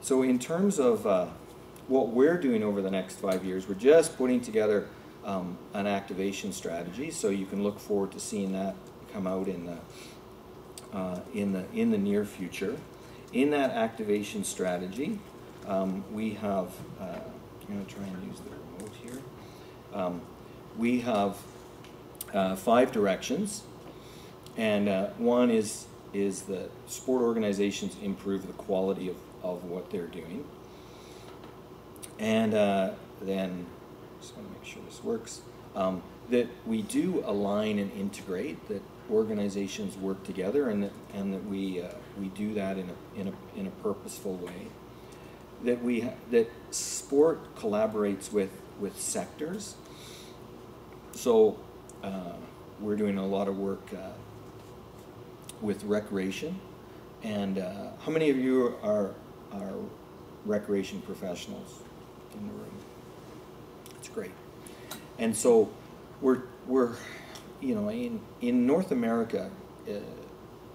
So in terms of what we're doing over the next 5 years, we're just putting together an activation strategy. So you can look forward to seeing that come out in the near future. In that activation strategy, we have. I'm going to try and use the remote here. We have 5 directions, and one is that sport organizations improve the quality of what they're doing. And then, just want to make sure this works, that we do align and integrate, that organizations work together, and that we do that in a purposeful way. That sport collaborates with sectors. So we're doing a lot of work with recreation. And how many of you are recreation professionals in the room? That's great. And so we're you know, in North America,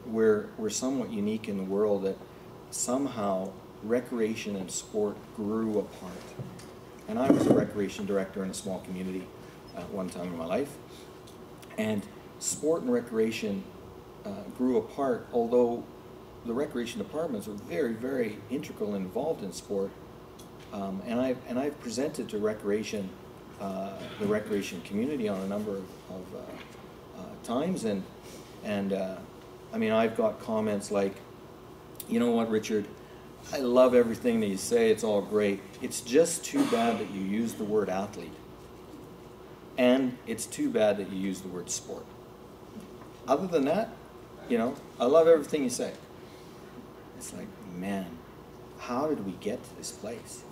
we're somewhat unique in the world that somehow recreation and sport grew apart. And I was a recreation director in a small community at one time in my life. And sport and recreation grew apart, although the recreation departments were very, very integral and involved in sport. And I've presented to recreation, the recreation community on a number of times, and I mean, I've got comments like, you know what, Richard, I love everything that you say, it's all great. It's just too bad that you use the word athlete. And it's too bad that you use the word sport. Other than that, you know, I love everything you say. It's like, man, how did we get to this place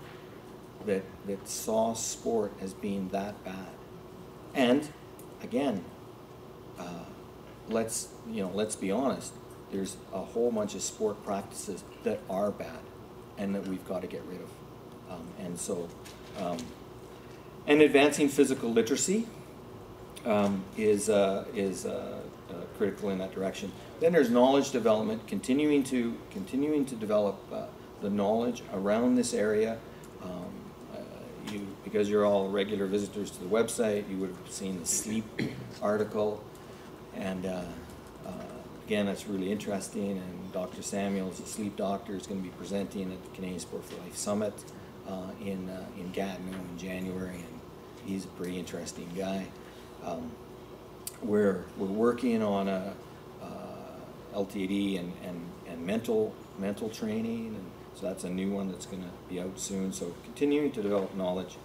that saw sport as being that bad? And again, let's be honest. There's a whole bunch of sport practices that are bad, and that we've got to get rid of. And advancing physical literacy is critical in that direction. Then there's knowledge development, continuing to develop the knowledge around this area. Because you're all regular visitors to the website, you would have seen the sleep article, and again, that's really interesting. And Dr. Samuels, a sleep doctor, is going to be presenting at the Canadian Sport for Life Summit in Gatineau in January, and he's a pretty interesting guy. We're working on a LTD and mental training, and so that's a new one that's going to be out soon. So continuing to develop knowledge,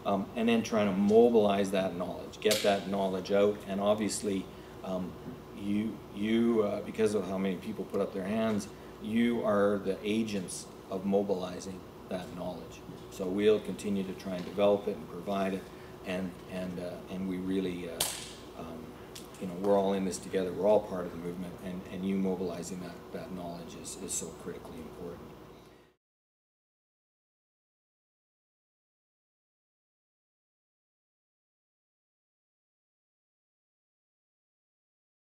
and then trying to mobilize that knowledge, get that knowledge out, and obviously you because of how many people put up their hands, you are the agents of mobilizing that knowledge. So we'll continue to try and develop it and provide it, and we really you know, we're all in this together. We're all part of the movement, and you mobilizing that knowledge is so critically important.